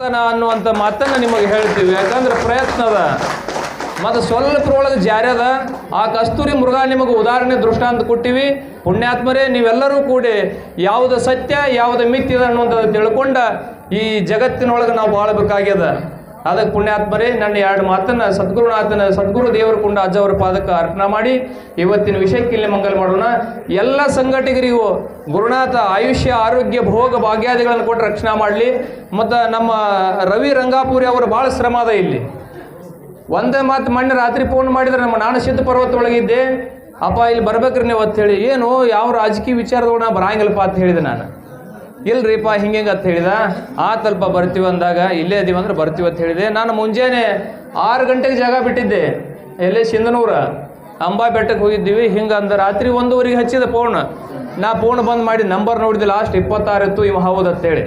ಅನ್ನುವಂಥ ಮಾತನ್ನು ನಿಮಗೆ ಹೇಳ್ತೀವಿ. ಯಾಕಂದ್ರೆ ಪ್ರಯತ್ನದ ಮತ್ತು ಸ್ವಲ್ಪರೊಳಗೆ ಜಾರಿ ಅದ. ಆ ಕಸ್ತೂರಿ ಮೃಗ ನಿಮಗೆ ಉದಾಹರಣೆ ದೃಷ್ಟಾಂತ ಕೊಟ್ಟಿವಿ. ಪುಣ್ಯಾತ್ಮರೇ, ನೀವೆಲ್ಲರೂ ಕೂಡಿ ಯಾವುದು ಸತ್ಯ ಯಾವುದು ಮಿಥ್ಯದ ಅನ್ನುವಂಥದ್ದು ತಿಳ್ಕೊಂಡ ಈ ಜಗತ್ತಿನೊಳಗೆ ನಾವು ಬಾಳಬೇಕಾಗ್ಯದ. ಅದಕ್ಕೆ ಪುಣ್ಯಾತ್ಮರೇ, ನನ್ನ ಎರಡು ಮಾತನ್ನು ಸದ್ಗುರು ದೇವರ ಕುಂಡ ಅಜ್ಜವರ ಪಾದಕ್ಕೆ ಅರ್ಪಣೆ ಮಾಡಿ ಇವತ್ತಿನ ವಿಷಯಕ್ಕೆ ಇಲ್ಲಿ ಮಂಗಲ ಮಾಡೋಣ. ಎಲ್ಲ ಸಂಘಟಕರಿಗೂ ಗುರುನಾಥ ಆಯುಷ್ಯ ಆರೋಗ್ಯ ಭೋಗ ಭಾಗ್ಯಾದಿಗಳನ್ನು ಕೊಟ್ಟು ರಕ್ಷಣೆ ಮಾಡಲಿ. ಮತ್ತು ನಮ್ಮ ರವಿ ರಂಗಾಪುರಿ ಅವರು ಭಾಳ ಶ್ರಮ ಅದ ಇಲ್ಲಿ. ಒಂದೇ ಮಾತು ಮೊನ್ನೆ ರಾತ್ರಿ ಫೋನ್ ಮಾಡಿದ್ರೆ ನಾನು ಸಿದ್ಧ ಪರ್ವತ ಒಳಗಿದ್ದೆ, ಅಪ್ಪ ಇಲ್ಲಿ ಬರ್ಬೇಕ್ರಿ ನೀವು ಅಂತ ಹೇಳಿ. ಏನು ಯಾವ ರಾಜಕೀಯ ವಿಚಾರದೊಳಗೆ ನಾ ಬರಂಗಿಲ್ಲಪ್ಪ ಅಂತ ಹೇಳಿದೆ. ನಾನು ಇಲ್ರಿಪ್ಪ ಹಿಂಗೆ ಅಂತ ಹೇಳಿದ. ಆತಲ್ಪ ಬರ್ತೀವಿ ಅಂದಾಗ ಇಲ್ಲೇ ಇದೀವಿ ಅಂದ್ರೆ ಬರ್ತೀವಿ ಅಂತ ಹೇಳಿದೆ. ನಾನು ಮುಂಜಾನೆ 6 ಗಂಟೆಗೆ ಜಾಗ ಬಿಟ್ಟಿದ್ದೆ. ಎಲ್ಲೇ ಸಿಂಧನೂರ ಅಂಬಾ ಬೆಟ್ಟಕ್ಕೆ ಹೋಗಿದ್ದೀವಿ. ಹಿಂಗೆ ಅಂದ ರಾತ್ರಿ 1:15 ಹಚ್ಚಿದ ಫೋನ್. ನಾ ಫೋನ್ ಬಂದ್ ಮಾಡಿ ನಂಬರ್ ನೋಡಿದೆ, ಲಾಸ್ಟ್ 26 ಇತ್ತು. ಇವ ಹೌದು ಅಂತೇಳಿ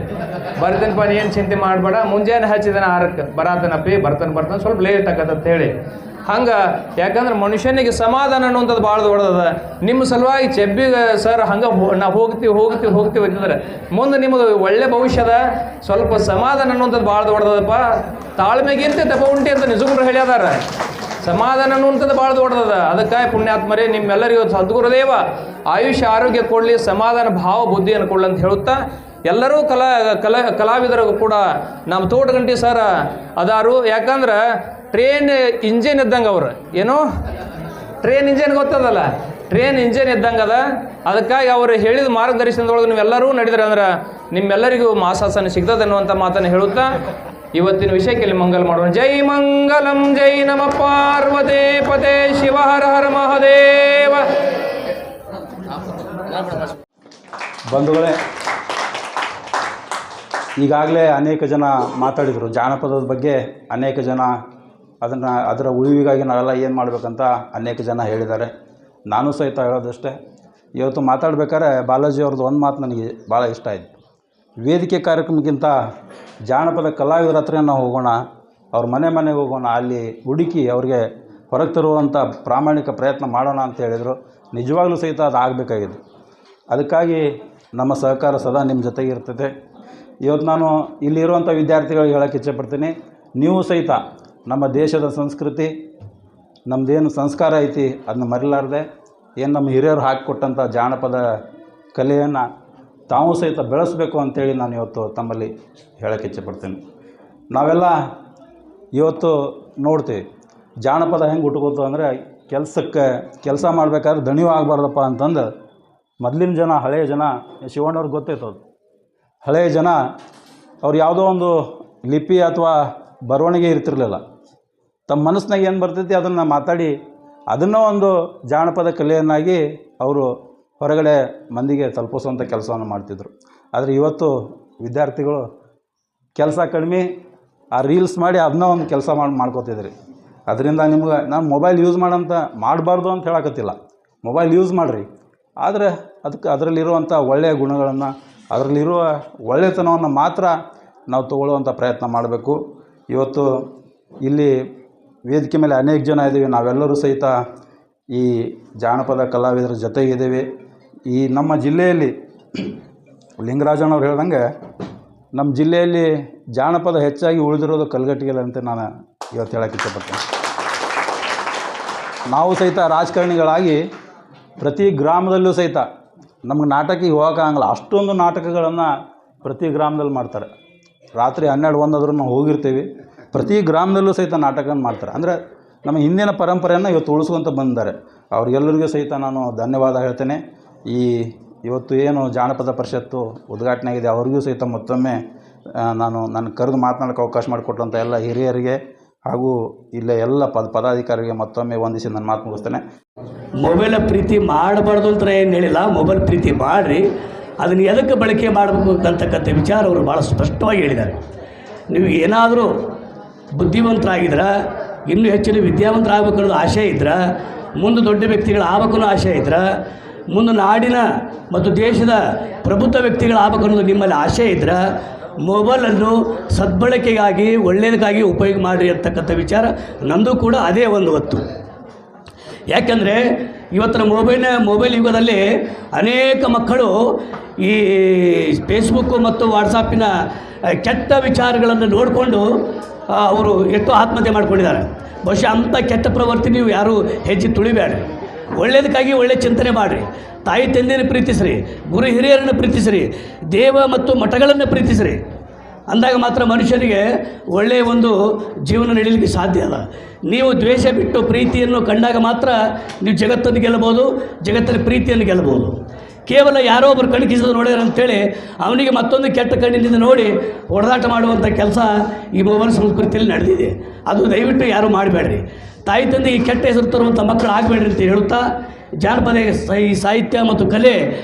ಬರ್ತೇನಪ್ಪ, ಏನು ಚಿಂತೆ ಮಾಡಬೇಡ. ಮುಂಜಾನೆ ಹಚ್ಚಿದೆ 6ಕ್ಕೆ ಬರತನಪ್ಪಿ ಬರ್ತಾನೆ ಸ್ವಲ್ಪ ಲೇಟ್ ಆಗತ್ತ ಹೇಳಿ. ಹಂಗೆ ಯಾಕಂದ್ರೆ ಮನುಷ್ಯನಿಗೆ ಸಮಾಧಾನ ಅನ್ನುವಂಥದ್ದು ಭಾಳ ದೊಡ್ಡದ. ನಿಮ್ಮ ಸಲುವಾಗಿ ಚೆಬ್ಬಿಗೆ ಸರ್ ಹಂಗೆ ನಾವು ಹೋಗ್ತೀವಿ ಅಂತಂದ್ರೆ ಮುಂದೆ ನಿಮ್ಮದು ಒಳ್ಳೆ ಭವಿಷ್ಯದ. ಸ್ವಲ್ಪ ಸಮಾಧಾನ ಅನ್ನುವಂಥದ್ದು ಭಾಳ ದೊಡ್ಡದಪ್ಪ. ತಾಳ್ಮೆಗಿಂತ ದಪ ಉಂಟೆ ಅಂತ ನಿಜಗುರು ಹೇಳ್ಯಾದಾರ. ಸಮಾಧಾನ ಅನ್ನುವಂಥದ್ದು ಭಾಳ ದೊಡ್ಡದ. ಅದಕ್ಕಾಗಿ ಪುಣ್ಯಾತ್ಮರೇ, ನಿಮ್ಮೆಲ್ಲರಿಗೂ ಸದ್ಗುರುದೇವ ಆಯುಷ್ಯ ಆರೋಗ್ಯ ಕೊಡಲಿ, ಸಮಾಧಾನ ಭಾವ ಬುದ್ಧಿಯನ್ನು ಕೊಡಲಿ ಅಂತ ಹೇಳುತ್ತಾ, ಎಲ್ಲರೂ ಕಲಾವಿದರು ಕೂಡ ನಮ್ಮ ತೋಟಗಂಟಿ ಸರ್ ಅದಾರು. ಯಾಕಂದ್ರೆ ಟ್ರೇನ್ ಇಂಜಿನ್ ಇದ್ದಂಗೆ ಅವರು. ಏನು ಟ್ರೇನ್ ಇಂಜಿನ್ ಗೊತ್ತದಲ್ಲ, ಟ್ರೇನ್ ಇಂಜಿನ್ ಇದ್ದಂಗೆ ಅದ. ಅದಕ್ಕಾಗಿ ಅವರು ಹೇಳಿದ ಮಾರ್ಗದರ್ಶನದೊಳಗೆ ನೀವೆಲ್ಲರೂ ನಡೆದ್ರೆ ಅಂದ್ರೆ ನಿಮ್ಮೆಲ್ಲರಿಗೂ ಮಾಸಾಸನ ಸಿಗ್ತದೆ ಅನ್ನುವಂಥ ಮಾತನ್ನು ಹೇಳುತ್ತಾ ಇವತ್ತಿನ ವಿಷಯಕ್ಕೆ ಇಲ್ಲಿ ಮಂಗಲ ಮಾಡೋಣ. ಜೈ ಮಂಗಲಂ ಜೈ ನಮ ಪಾರ್ವತೇ ಪತೆ ಶಿವ ಹರ ಹರ ಮಹಾದೇವ. ಬಂಧುಗಳೇ, ಈಗಾಗಲೇ ಅನೇಕ ಜನ ಮಾತಾಡಿದರು ಜಾನಪದದ ಬಗ್ಗೆ. ಅನೇಕ ಜನ ಅದರ ಉಳಿವಿಗಾಗಿ ನಾವೆಲ್ಲ ಏನು ಮಾಡಬೇಕಂತ ಅನೇಕ ಜನ ಹೇಳಿದ್ದಾರೆ. ನಾನು ಸಹಿತ ಹೇಳೋದಷ್ಟೇ. ಇವತ್ತು ಮಾತಾಡ್ಬೇಕಾದ್ರೆ ಬಾಲಾಜಿ ಅವ್ರದ್ದು ಒಂದು ಮಾತು ನನಗೆ ಭಾಳ ಇಷ್ಟ ಆಯಿತು. ವೇದಿಕೆ ಕಾರ್ಯಕ್ರಮಕ್ಕಿಂತ ಜಾನಪದ ಕಲಾವಿದರ ಹತ್ರ ನಾವು ಹೋಗೋಣ, ಅವ್ರ ಮನೆಗೆ ಹೋಗೋಣ, ಅಲ್ಲಿ ಹುಡುಕಿ ಅವ್ರಿಗೆ ಹೊರಗೆ ತರುವಂಥ ಪ್ರಾಮಾಣಿಕ ಪ್ರಯತ್ನ ಮಾಡೋಣ ಅಂತ ಹೇಳಿದರು. ನಿಜವಾಗ್ಲೂ ಸಹಿತ ಅದು ಆಗಬೇಕಾಗಿದೆ. ಅದಕ್ಕಾಗಿ ನಮ್ಮ ಸಹಕಾರ ಸದಾ ನಿಮ್ಮ ಜೊತೆಗೆ ಇರ್ತದೆ. ಇವತ್ತು ನಾನು ಇಲ್ಲಿರುವಂಥ ವಿದ್ಯಾರ್ಥಿಗಳಿಗೆ ಹೇಳೋಕ್ಕೆ ಇಚ್ಛೆಪಡ್ತೀನಿ, ನೀವು ಸಹಿತ ನಮ್ಮ ದೇಶದ ಸಂಸ್ಕೃತಿ, ನಮ್ಮದೇನು ಸಂಸ್ಕಾರ ಐತಿ ಅದನ್ನ ಮರಿಲಾರ್ದೆ ಏನು ನಮ್ಮ ಹಿರಿಯರು ಹಾಕಿಕೊಟ್ಟಂಥ ಜಾನಪದ ಕಲೆಯನ್ನು ತಾವು ಸಹಿತ ಬೆಳೆಸಬೇಕು ಅಂತೇಳಿ ನಾನು ಇವತ್ತು ತಮ್ಮಲ್ಲಿ ಹೇಳೋಕ್ಕೆ ಇಚ್ಛೆಪಡ್ತೀನಿ. ನಾವೆಲ್ಲ ಇವತ್ತು ನೋಡ್ತೀವಿ ಜಾನಪದ ಹೆಂಗೆ ಹುಟ್ಕೋತು ಅಂದರೆ, ಕೆಲಸ ಮಾಡಬೇಕಾದ್ರೆ ದಣಿವು ಆಗಬಾರ್ದಪ್ಪ ಅಂತಂದು ಮೊದಲಿನ ಜನ, ಹಳೆಯ ಜನ, ಶಿವಣ್ಣವ್ರಿಗೆ ಗೊತ್ತೈತೆ ಅದು. ಹಳೆಯ ಜನ ಅವ್ರು ಯಾವುದೋ ಒಂದು ಲಿಪಿ ಅಥವಾ ಬರವಣಿಗೆ ಇರ್ತಿರಲಿಲ್ಲ. ತಮ್ಮ ಮನಸ್ಸಿನಾಗ ಏನು ಬರ್ತೈತಿ ಅದನ್ನು ಮಾತಾಡಿ ಅದನ್ನು ಒಂದು ಜಾನಪದ ಕಲೆಯನ್ನಾಗಿ ಅವರು ಹೊರಗಡೆ ಮಂದಿಗೆ ತಲುಪಿಸುವಂಥ ಕೆಲಸವನ್ನು ಮಾಡ್ತಿದ್ರು. ಆದರೆ ಇವತ್ತು ವಿದ್ಯಾರ್ಥಿಗಳು ಕೆಲಸ ಕಡಿಮೆ, ಆ ರೀಲ್ಸ್ ಮಾಡಿ ಅದನ್ನ ಒಂದು ಕೆಲಸ ಮಾಡ್ಕೋತಿದ್ರಿ. ಅದರಿಂದ ನಿಮ್ಗೆ ನಾನು ಮೊಬೈಲ್ ಯೂಸ್ ಮಾಡಬಾರ್ದು ಅಂತ ಹೇಳಕತ್ತಿಲ್ಲ. ಮೊಬೈಲ್ ಯೂಸ್ ಮಾಡಿರಿ, ಆದರೆ ಅದರಲ್ಲಿರುವಂಥ ಒಳ್ಳೆಯ ಗುಣಗಳನ್ನು, ಅದರಲ್ಲಿರುವ ಒಳ್ಳೆತನವನ್ನು ಮಾತ್ರ ನಾವು ತಗೊಳ್ಳುವಂಥ ಪ್ರಯತ್ನ ಮಾಡಬೇಕು. ಇವತ್ತು ಇಲ್ಲಿ ವೇದಿಕೆ ಮೇಲೆ ಅನೇಕ ಜನ ಇದ್ದೀವಿ. ನಾವೆಲ್ಲರೂ ಸಹಿತ ಈ ಜಾನಪದ ಕಲಾವಿದರ ಜೊತೆಗಿದ್ದೀವಿ. ಈ ನಮ್ಮ ಜಿಲ್ಲೆಯಲ್ಲಿ ಲಿಂಗರಾಜನವ್ರು ಹೇಳ್ದಂಗೆ ನಮ್ಮ ಜಿಲ್ಲೆಯಲ್ಲಿ ಜಾನಪದ ಹೆಚ್ಚಾಗಿ ಉಳಿದಿರೋದು ಕಲ್ಗಟ್ಟಿಗೆಲ್ಲ ಅಂತ ನಾನು ಇವತ್ತು ಹೇಳೋಕ್ಕೆ ಇಷ್ಟಪಡ್ತೇನೆ. ನಾವು ಸಹಿತ ರಾಜಕಾರಣಿಗಳಾಗಿ ಪ್ರತಿ ಗ್ರಾಮದಲ್ಲೂ ಸಹಿತ ನಮಗೆ ನಾಟಕಕ್ಕೆ ಹೋಗೋಕ್ಕಾಗಲ್ಲ, ಅಷ್ಟೊಂದು ನಾಟಕಗಳನ್ನು ಪ್ರತಿ ಗ್ರಾಮದಲ್ಲಿ ಮಾಡ್ತಾರೆ. ರಾತ್ರಿ 12-1 ಆದ್ರೂ ನಾವು ಹೋಗಿರ್ತೀವಿ. ಪ್ರತಿ ಗ್ರಾಮದಲ್ಲೂ ಸಹಿತ ನಾಟಕವನ್ನು ಮಾಡ್ತಾರೆ. ಅಂದರೆ ನಮ್ಮ ಹಿಂದಿನ ಪರಂಪರೆಯನ್ನು ಇವತ್ತು ಉಳಿಸ್ಕೊಂತ ಬಂದಿದ್ದಾರೆ. ಅವ್ರಿಗೆಲ್ಲರಿಗೂ ಸಹಿತ ನಾನು ಧನ್ಯವಾದ ಹೇಳ್ತೇನೆ. ಇವತ್ತು ಏನು ಜಾನಪದ ಪರಿಷತ್ತು ಉದ್ಘಾಟನೆ ಆಗಿದೆ, ಅವ್ರಿಗೂ ಸಹಿತ ಮತ್ತೊಮ್ಮೆ ನಾನು ನನ್ನ ಕರೆದು ಮಾತನಾಡೋಕ್ಕೆ ಅವಕಾಶ ಮಾಡಿಕೊಟ್ಟಂಥ ಎಲ್ಲ ಹಿರಿಯರಿಗೆ ಹಾಗೂ ಇಲ್ಲೇ ಎಲ್ಲ ಪದಾಧಿಕಾರಿಗೆ ಮತ್ತೊಮ್ಮೆ ವಂದಿಸಿ ನನ್ನ ಮಾತು ಮುಗಿಸ್ತೇನೆ. ಮೊಬೈಲ ಪ್ರೀತಿ ಮಾಡಬಾರ್ದು ಅಂತ ಏನು ಹೇಳಿಲ್ಲ, ಮೊಬೈಲ್ ಪ್ರೀತಿ ಮಾಡಿರಿ, ಅದನ್ನು ಎದಕ್ಕೆ ಬಳಕೆ ಮಾಡಬೇಕು ಅಂತಕ್ಕಂಥ ವಿಚಾರ ಅವರು ಭಾಳ ಸ್ಪಷ್ಟವಾಗಿ ಹೇಳಿದ್ದಾರೆ. ನೀವು ಏನಾದರೂ ಬುದ್ಧಿವಂತರಾಗಿದ್ರೆ, ಇನ್ನೂ ಹೆಚ್ಚಿನ ವಿದ್ಯಾವಂತರಾಗಬೇಕು ಅನ್ನೋದು ಆಶೆ ಇದ್ರೆ, ಮುಂದೆ ದೊಡ್ಡ ವ್ಯಕ್ತಿಗಳಾಗಬೇಕು ಅನ್ನೋ ಆಶೆ ಇದ್ರೆ, ಮುಂದೆ ನಾಡಿನ ಮತ್ತು ದೇಶದ ಪ್ರಬುದ್ಧ ವ್ಯಕ್ತಿಗಳಾಗಬೇಕು ಅನ್ನೋದು ನಿಮ್ಮಲ್ಲಿ ಆಶೆ ಇದ್ರೆ, ಮೊಬೈಲನ್ನು ಸದ್ಬಳಕೆಗಾಗಿ ಒಳ್ಳೆಯದಕ್ಕಾಗಿ ಉಪಯೋಗ ಮಾಡಿರಿ ಅಂತಕ್ಕಂಥ ವಿಚಾರ ನಂದು ಕೂಡ ಅದೇ ಒಂದು ಹೊತ್ತು. ಯಾಕೆಂದರೆ ಇವತ್ತಿನ ಮೊಬೈಲ್ ಯುಗದಲ್ಲಿ ಅನೇಕ ಮಕ್ಕಳು ಈ ಫೇಸ್ಬುಕ್ಕು ಮತ್ತು ವಾಟ್ಸಪ್ಪಿನ ಕೆಟ್ಟ ವಿಚಾರಗಳನ್ನು ನೋಡಿಕೊಂಡು ಅವರು ಎಷ್ಟೋ ಆತ್ಮಹತ್ಯೆ ಮಾಡ್ಕೊಂಡಿದ್ದಾರೆ. ಬಹುಶಃ ಅಂಥ ಕೆಟ್ಟ ಪ್ರವೃತ್ತಿ ನೀವು ಯಾರೂ ಹೆಜ್ಜೆ ತುಳಿಬೇಡ್ರಿ. ಒಳ್ಳೆಯದಕ್ಕಾಗಿ ಒಳ್ಳೆ ಚಿಂತನೆ ಮಾಡಿರಿ. ತಾಯಿ ತಂದೆಯನ್ನು ಪ್ರೀತಿಸ್ರಿ, ಗುರು ಹಿರಿಯರನ್ನು ಪ್ರೀತಿಸ್ರಿ, ದೇವ ಮತ್ತು ಮಠಗಳನ್ನು ಪ್ರೀತಿಸ್ರಿ. ಅಂದಾಗ ಮಾತ್ರ ಮನುಷ್ಯನಿಗೆ ಒಳ್ಳೆಯ ಒಂದು ಜೀವನ ನಡೀಲಿಕ್ಕೆ ಸಾಧ್ಯ ಅಲ್ಲ. ನೀವು ದ್ವೇಷ ಬಿಟ್ಟು ಪ್ರೀತಿಯನ್ನು ಕಂಡಾಗ ಮಾತ್ರ ನೀವು ಜಗತ್ತನ್ನು ಗೆಲ್ಲಬಹುದು, ಜಗತ್ತಿನ ಪ್ರೀತಿಯನ್ನು ಗೆಲ್ಲಬಹುದು. ಕೇವಲ ಯಾರೋ ಒಬ್ಬರು ಕಣ್ಕಿಸಿದ ನೋಡ್ಯಾರ ಅಂತೇಳಿ ಅವನಿಗೆ ಮತ್ತೊಂದು ಕೆಟ್ಟ ಕಣ್ಣಿನಿಂದ ನೋಡಿ ಹೊಡೆದಾಟ ಮಾಡುವಂಥ ಕೆಲಸ ಈ ಮೊಬೈಲ್ ಸಂಸ್ಕೃತಿಯಲ್ಲಿ ನಡೆದಿದೆ. ಅದು ದಯವಿಟ್ಟು ಯಾರೂ ಮಾಡಬೇಡ್ರಿ. ತಾಯಿ ತಂದೆಗೆ ಕೆಟ್ಟ ಹೆಸರು ತರುವಂಥ ಮಕ್ಕಳು ಆಗಬೇಡ್ರಿ ಅಂತ ಹೇಳುತ್ತಾ, ಜಾನಪದ ಸಾಹಿತ್ಯ ಮತ್ತು ಕಲೆ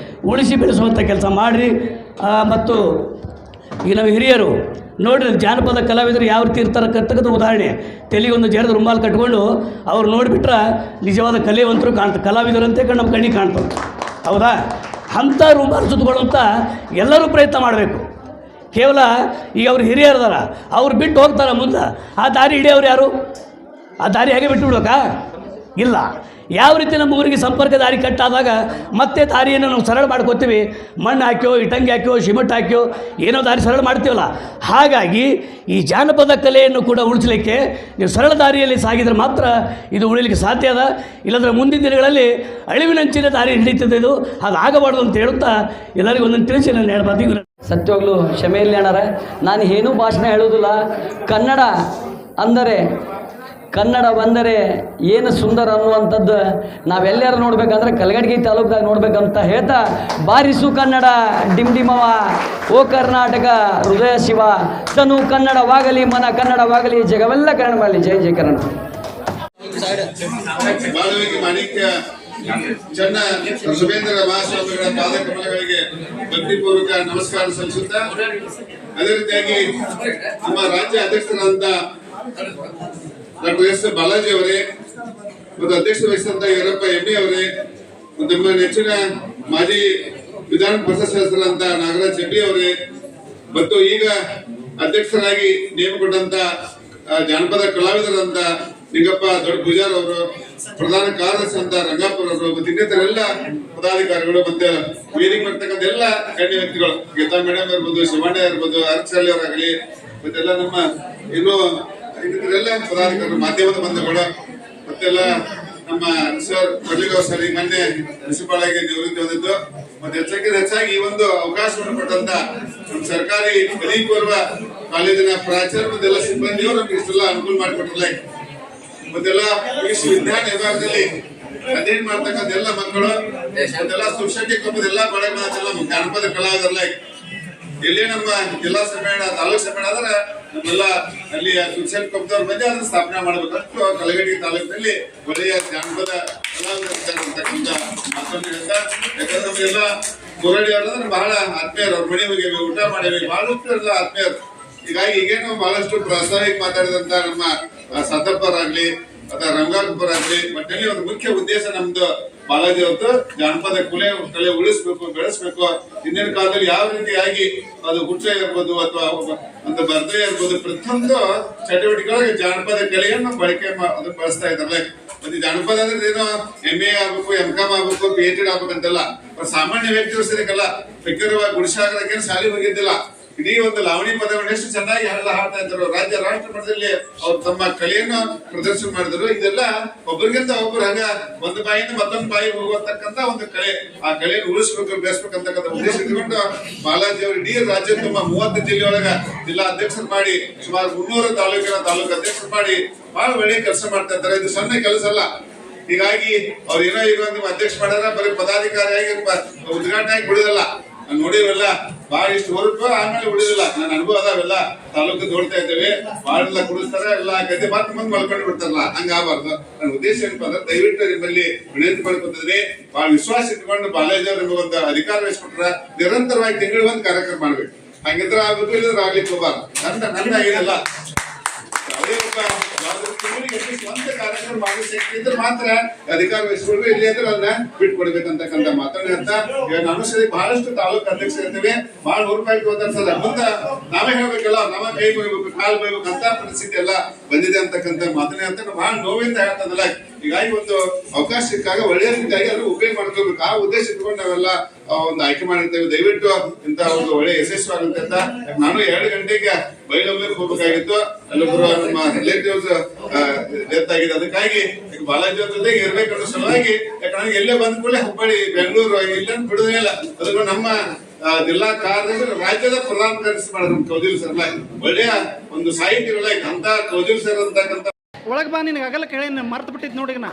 ಉಳಿಸಿ ಬೆಳೆಸುವಂಥ ಕೆಲಸ ಮಾಡಿರಿ. ಮತ್ತು ಈಗ ನಾವು ಹಿರಿಯರು ನೋಡಿರಿ, ಜಾನಪದ ಕಲಾವಿದರು ಯಾವ ರೀತಿ ಇರ್ತಾರಕ್ಕಂತಕ್ಕಂಥ ಉದಾಹರಣೆ, ತೆಲಿಗೊಂದು ಜಡದ ರುಮಾಲು ಕಟ್ಕೊಂಡು ಅವ್ರು ನೋಡಿಬಿಟ್ರೆ ನಿಜವಾದ ಕಲೆವಂತರು ಕಾಣ್ತಾರೆ, ಕಲಾವಿದರಂತೆ ನಮ್ಮ ಕಣ್ಣಿಗೆ ಕಾಣ್ತಾರೆ. ಹೌದಾ? ಅಂಥ ರುಮಾಲು ಸುತ್ತಕೊಳ್ಳುವಂಥ ಎಲ್ಲರೂ ಪ್ರಯತ್ನ ಮಾಡಬೇಕು. ಕೇವಲ ಈಗ ಅವ್ರು ಹಿರಿಯರದಾರ, ಅವ್ರು ಬಿಟ್ಟು ಹೋಗ್ತಾರೆ ಮುಂದೆ, ಆ ದಾರಿ ಹಿಡಿಯೋರು ಯಾರು? ಆ ದಾರಿ ಹೇಗೆ ಬಿಟ್ಟು ಬಿಡ್ಬೇಕಾ? ಇಲ್ಲ. ಯಾವ ರೀತಿ ನಮ್ಮ ಊರಿಗೆ ಸಂಪರ್ಕ ದಾರಿ ಕಟ್ಟಾದಾಗ ಮತ್ತೆ ದಾರಿಯನ್ನು ನಾವು ಸರಳ ಮಾಡ್ಕೋತೀವಿ, ಮಣ್ಣು ಹಾಕ್ಯೋ, ಇಟಂಗಿ ಹಾಕ್ಯೋ, ಸಿಮೆಂಟ್ ಹಾಕ್ಯೋ ಏನೋ ದಾರಿ ಸರಳ ಮಾಡ್ತೀವಲ್ಲ. ಹಾಗಾಗಿ ಈ ಜಾನಪದ ಕಲೆಯನ್ನು ಕೂಡ ಉಳಿಸಲಿಕ್ಕೆ ನೀವು ಸರಳ ದಾರಿಯಲ್ಲಿ ಸಾಗಿದರೆ ಮಾತ್ರ ಇದು ಉಳಿಲಿಕ್ಕೆ ಸಾಧ್ಯ ಅದ. ಇಲ್ಲಾಂದರೆ ಮುಂದಿನ ದಿನಗಳಲ್ಲಿ ಅಳಿವಿನಂಚಿನ ದಾರಿ ಹಿಡಿತದೆ. ಇದು ಅದಾಗಬಾರ್ದು ಅಂತ ಹೇಳುತ್ತಾ ಎಲ್ಲರಿಗೂ ಒಂದೊಂದು ತಿಳಿಸಿ ನಾನು ಹೇಳ್ಬಾರ್ದು. ಸತ್ಯವಾಗ್ಲೂ ಕ್ಷಮೆಯಲ್ಲಿ ಅಣ್ಣಾರ, ನಾನು ಏನೂ ಭಾಷಣ ಹೇಳೋದಿಲ್ಲ. ಕನ್ನಡ ಅಂದರೆ, ಕನ್ನಡ ಬಂದರೆ ಏನು ಸುಂದರ ಅನ್ನುವಂಥದ್ದು ನಾವೆಲ್ಲರೂ ನೋಡ್ಬೇಕಂದ್ರೆ ಕಲಗಡಗಿ ತಾಲೂಕಾಗ ನೋಡ್ಬೇಕಂತ ಹೇಳ್ತಾ, ಬಾರಿಸು ಕನ್ನಡ ಡಿಮ್ಡಿಮವ, ಓ ಕರ್ನಾಟಕ ಹೃದಯ ಶಿವ, ತನು ಕನ್ನಡವಾಗಲಿ, ಮನ ಕನ್ನಡವಾಗಲಿ, ಜಗವೆಲ್ಲ ಕನ್ನಡವಾಗಲಿ. ಜೈ ಜೈ ಕನ್ನಡ. ಬಾಲವಿಗೆ ಮಾಣಿಕ್ಯ ಚನ್ನ ಸುಬೇಂದ್ರ ಮಹಾಸ್ವಾಮಿಗಳ ಪಾದಕಮಲಗಳಿಗೆ ಭಕ್ತಿಪೂರ್ವಕ ನಮಸ್ಕಾರ ಸಲ್ಲಿಸುತ್ತಾ, ಅದೇ ರೀತಿಯಾಗಿ ನಮ್ಮ ರಾಜ್ಯ ಅಧ್ಯಕ್ಷರಾದಂತ ಡಾಕ್ಟರ್ ಎಸ್ ಬಾಲಾಜಿ ಅವರೇ ಮತ್ತು ಅಧ್ಯಕ್ಷ ವಹಿಸಿದಂತ ಯರಪ್ಪ ಎಮ್ಮೆ ಅವರೇ ಮತ್ತು ನಮ್ಮ ನೆಚ್ಚಿನ ಮಾಜಿ ವಿಧಾನ ಪರಿಷತ್ ಸದಸ್ಯರಂತ ನಾಗರಾಜ್ ಹೆಬ್ಬಿ ಅವರೇ ಮತ್ತು ಈಗ ಅಧ್ಯಕ್ಷರಾಗಿ ನೇಮಕೊಂಡಂತ ಜಾನಪದ ಕಲಾವಿದರಂತ ನಿಂಗಪ್ಪ ದೊಡ್ಡ ಪೂಜಾರ್ ಅವರು, ಪ್ರಧಾನ ಕಾರ್ಯದರ್ಶಿ ಅಂತ ರಂಗಪ್ಪ ಅವರು ಮತ್ತು ಇನ್ನಿತರೆಲ್ಲ ಪದಾಧಿಕಾರಿಗಳು ಮತ್ತೆ ವೇದಿಕೆ ಬರ್ತಕ್ಕಂಥ ಎಲ್ಲ ಗಣ್ಯ ವ್ಯಕ್ತಿಗಳು, ಗೀತಾ ಮೇಡಮ್ ಇರ್ಬೋದು, ಶಿವಣ್ಣ ಇರ್ಬೋದು, ಅರ್ಚಲ್ಲಿ ಅವರಾಗಲಿ ಮತ್ತೆಲ್ಲ ನಮ್ಮ ಇನ್ನೂ ಇನ್ನಿತರೆಲ್ಲ ಪದಾಧಿಕಾರಿಗಳು, ಮಾಧ್ಯಮದ ಬಂಧುಗಳು ಮತ್ತೆಲ್ಲ ನಮ್ಮ ಸರ್ ಮಲ್ಲಿಗೌ ಸರ್ ಈ ಮೊನ್ನೆ ಪ್ರಿನ್ಸಿಪಾಲ್ ಆಗಿ ನಿವೃತ್ತಿ ಹೊಂದಿದ್ದು ಮತ್ತೆ ಹೆಚ್ಚಾಗಿ ಈ ಒಂದು ಅವಕಾಶವನ್ನು ಕೊಟ್ಟಂತ ನಮ್ಮ ಸರ್ಕಾರಿ ಪದವಿ ಪೂರ್ವ ಕಾಲೇಜಿನ ಪ್ರಾಚಾರ್ಯ ಮತ್ತೆಲ್ಲ ಸಿಬ್ಬಂದಿಯವರು ನಮ್ಗೆ ಇಷ್ಟೆಲ್ಲ ಅನುಕೂಲ ಮಾಡಿಕೊಟ್ಟಿಲ್ಲ. ಮತ್ತೆಲ್ಲ ವಿಶ್ವವಿದ್ಯಾಲಯ ವಿಭಾಗದಲ್ಲಿ ಅಧ್ಯಯನ ಮಾಡ್ತಕ್ಕಂಥ ಎಲ್ಲ ಮಕ್ಕಳು ಮತ್ತೆಲ್ಲ ಸುಶಕ್ತಿ ಕೊಪ್ಪದ ಎಲ್ಲ ಬಡ ಜಾನಪದ ಕಲಾವಿದರಲ್ಲ ಇಲ್ಲಿ ನಮ್ಮ ಜಿಲ್ಲಾ ಸಮ್ಮೇಳನ, ತಾಲೂಕು ಸಮ್ಮೇಳನ ಆದ್ರೆ ನಮ್ಮೆಲ್ಲ ಅಲ್ಲಿ ಸುಶಕ್ತಿ ಕೊಪ್ಪದವ್ರ ಬಂದು ಅದನ್ನ ಸ್ಥಾಪನೆ ಮಾಡ್ಬೇಕಂತ ಕಲಗಡಗಿ ತಾಲೂಕಿನಲ್ಲಿ ಒಳ್ಳೆಯ ಜಾನಪದ ಕಲಾವಿದರಂತಕ್ಕಂಥ ಮಾತನ್ನು ಹೇಳ್ತಾ, ಯಾಕಂದ್ರೆ ನಮಗೆಲ್ಲ ಕೋರಡಿ ಅವ್ರಂದ್ರೆ ಬಹಳ ಆತ್ಮೀಯರು, ಅವ್ರ ಮನೆ ಹೋಗಿ ಊಟ ಮಾಡೇವಿ, ಬಹಳಷ್ಟು ಆತ್ಮೀಯರು. ಹೀಗಾಗಿ ಈಗೇನು ಬಹಳಷ್ಟು ಪ್ರಾಸ್ತಾವಿಕ ಮಾತಾಡಿದಂತ ನಮ್ಮ ಸತ್ತಪ್ಪರಾಗ್ಲಿ ಅಥವಾ ರಂಗಾಪುರಾಗ್ಲಿ ಒಟ್ಟಲ್ಲಿ ಒಂದು ಮುಖ್ಯ ಉದ್ದೇಶ ನಮ್ದು ಬಾಲಾಜಿ ಅವತ್ತು ಜಾನಪದ ಕಲೆ ಉಳಿಸ್ಬೇಕು, ಬೆಳೆಸ್ಬೇಕು. ಹಿಂದಿನ ಕಾಲದಲ್ಲಿ ಯಾವ ರೀತಿಯಾಗಿ ಅದು ಹುಟ್ಟ ಇರ್ಬೋದು ಅಥವಾ ಒಂದು ಬರ್ದೇ ಇರ್ಬೋದು, ಪ್ರತಿಯೊಂದು ಚಟುವಟಿಕೆಗಳಿಗೆ ಜಾನಪದ ಕಲೆಯನ್ನು ಬಳಕೆ ಬಳಸ್ತಾ ಇದ್ದಾರೆ. ಮತ್ತೆ ಜಾನಪದ ಅಂದ್ರೆ ಏನೋ MA ಆಗ್ಬೇಕು, MCom ಆಗ್ಬೇಕು, PhD ಆಗ್ಬೇಕಂತೆಲ್ಲ ಸಾಮಾನ್ಯ ವ್ಯಕ್ತಿಗಳು ಸರಿಕಲ್ಲ. ಬೇಕಿರುವ ಗುಡಿಸಾಗಕ್ಕೆ ಶಾಲೆ ಹೋಗಿದ್ದಿಲ್ಲ, ಇಡೀ ಒಂದು ಲಾವಣಿ ಪದವನ್ನು ಎಷ್ಟು ಚೆನ್ನಾಗಿ ಹಾಡ್ತಾ ಇದ್ರು. ರಾಜ್ಯ ರಾಷ್ಟ್ರ ಮಟ್ಟದಲ್ಲಿ ಅವ್ರು ತಮ್ಮ ಕಲೆಯನ್ನು ಪ್ರದರ್ಶನ ಮಾಡಿದ್ರು. ಇದೆಲ್ಲ ಒಬ್ಬರಿಗಿಂತ ಒಬ್ಬರು ಹಂಗ ಒಂದು ಬಾಯಿಂದ ಮತ್ತೊಂದು ಬಾಯಿ ಹೋಗುವಂತಕ್ಕಂತ ಒಂದು ಕಲೆ, ಆ ಕಲೆಯನ್ನು ಉಳಿಸ್ಬೇಕು, ಬೆಳೆಸ್ಬೇಕಂತಕ್ಕಂಥ ಉದ್ದೇಶ ಇಟ್ಕೊಂಡು ಬಾಲಾಜಿ ಅವರು ಇಡೀ ರಾಜ್ಯ ತುಂಬ 30 ಜಿಲ್ಲೆಯೊಳಗ ಜಿಲ್ಲಾ ಅಧ್ಯಕ್ಷರು ಮಾಡಿ ಸುಮಾರು 300 ತಾಲೂಕು ಅಧ್ಯಕ್ಷರು ಮಾಡಿ ಬಹಳ ಒಳ್ಳೆ ಕೆಲಸ ಮಾಡ್ತಾ ಇದ್ದಾರೆ. ಇದು ಸಣ್ಣ ಕೆಲಸ ಅಲ್ಲ. ಹೀಗಾಗಿ ಅವ್ರು ಏನೋ ಈಗ ಒಂದು ಅಧ್ಯಕ್ಷ ಮಾಡ್ಯಾರ, ಬರೀ ಪದಾಧಿಕಾರಿಯಾಗಿ ಉದ್ಘಾಟನೆ ಆಗಿ ಬಿಡುದಲ್ಲ. ನಾನು ನೋಡಿರಲ್ಲ ಬಹಳ ಇಷ್ಟು ಹೊರಟು ಆಮೇಲೆ ಉಳಿದಿಲ್ಲ. ನನ್ನ ಅನುಭವ ಅದಾವೆಲ್ಲ ತಾಲೂಕು ನೋಡ್ತಾ ಇದ್ದೇವೆ, ಬಹಳ ಕುಡಿಸ್ತಾರೆ, ಎಲ್ಲ ಗದ್ದೆ ಮಾತ್ರ ಮುಂದೆ ಮಲ್ಕೊಂಡು ಬಿಡ್ತಾರಲ್ಲ, ಹಂಗಾಗಬಾರ್ದು. ನನ್ನ ಉದ್ದೇಶ ಏನಪ್ಪಾ ಅಂದ್ರೆ ದಯವಿಟ್ಟು ನಿಮ್ಮಲ್ಲಿ ವಿನಂತಿ ಮಾಡ್ಕೊತಿದ್ರೆ ಬಹಳ ವಿಶ್ವಾಸ ಇಟ್ಕೊಂಡು ಬಾಲಾಜಿ ಅವ್ರ ನಿಮಗೆ ಒಂದು ಅಧಿಕಾರ ವಹಿಸ್ಕೊಟ್ರ ನಿರಂತರವಾಗಿ ತಿಂಗಳು ಒಂದು ಕಾರ್ಯಕ್ರಮ ಮಾಡ್ಬೇಕು. ಹಂಗಿದ್ರೆ ಆಗ್ಬೇಕು, ಇಲ್ಲದ್ರೆ ಆಗ್ಲಿಕ್ಕೆ ಹೋಗಬಾರ್ದು. ನನ್ನ ಆಗಿರಲ್ಲ ಸ್ವಂತ ಕಾರ್ಯಕ್ರಮ ಮಾಡೋ ಶಕ್ತಿ ಇದ್ರೆ ಮಾತ್ರ ಅಧಿಕಾರ ವಹಿಸ್ಕೊಳ್ಬೇಕು, ಇಲ್ಲಿ ಅಂದ್ರೆ ಅದನ್ನ ಬಿಟ್ಕೊಡ್ಬೇಕಂತಕ್ಕಂಥ ಮಾತನ್ನ ಅಂತ ನಾನು ಸರಿ ಬಹಳಷ್ಟು ತಾಲೂಕು ಅಧ್ಯಕ್ಷ ಇರ್ತೇವೆ, ಬಹಳ ರೂಪಾಯಿ ಹೋಗ್ತಾರೆ. ಮುಂದೆ ನಾವೇ ಹೇಳ್ಬೇಕಲ್ಲ, ನಾವೇ ಕೈ ಬೈಬೇಕು, ಕಾಲು ಬೈಬೇಕು ಅಂತ ಪರಿಸ್ಥಿತಿ ಎಲ್ಲ ಬಂದಿದೆ ಅಂತಕ್ಕಂಥ ಮಾತನ್ನ ಅಂತ ಬಹಳ ನೋವಿಂದ ಹೇಳ್ತದಲ್ಲ. ಹೀಗಾಗಿ ಒಂದು ಅವಕಾಶ ಸಿಕ್ಕಾಗ ಒಳ್ಳೆಯ ರೀತಿಯಾಗಿ ಅದು ಉಪಯೋಗ ಮಾಡ್ಕೋಬೇಕು. ಆ ಉದ್ದೇಶ ಇಟ್ಕೊಂಡು ನಾವೆಲ್ಲ ಒಂದು ಆಯ್ಕೆ ಮಾಡಿರ್ತೇವೆ. ದಯವಿಟ್ಟು ಇಂತ ಒಂದು ಒಳ್ಳೆ ಯಶಸ್ವಿ ಅಂತ ನಾನು 2 ಗಂಟೆಗೆ ಬೈಲೊಂಗ್ಲಿಕ್ಕೆ ಹೋಗ್ಬೇಕಾಗಿತ್ತು. ಅಲ್ಲೊಬ್ಬರು ನಮ್ಮ ರಿಲೇಟಿವ್ಸ್ ಡೆತ್ ಆಗಿದೆ. ಅದಕ್ಕಾಗಿ ಬಾಲಾಜಿ ಅವ್ರ ಜೊತೆಗೆ ಇರ್ಬೇಕನ್ನೋ ಸಲುವಾಗಿ ಯಾಕಂದ್ರೆ ಎಲ್ಲೇ ಬಂದ ಕೂಡಲೇ ಹುಬ್ಬಳ್ಳಿ ಬೆಂಗಳೂರು ಇಲ್ಲ ಬಿಡುದೇ ಇಲ್ಲ. ಅದಕ್ಕೂ ನಮ್ಮ ಜಿಲ್ಲಾ ಕಾರ್ಯದರ್ಶಿ ರಾಜ್ಯದ ಪ್ರಧಾನ ಕಾರ್ಯದರ್ಶಿ ಮಾಡಿದ್ರು ಕೌಜಿಲ್ ಸರ್. ಒಳ್ಳೆಯ ಒಂದು ಸಾಹಿತ್ಯಗಳ ಅಂತ ಕೌಜಿಲ್ ಸರ್ ಅಂತಕ್ಕಂಥ ಒಳಗೆ ಬಾ, ನಿನಗೆ ಆಗಲ್ಲ ಕೇಳಿ ಮರ್ತು ಬಿಟ್ಟಿದ್ ನೋಡಿ ನಾ.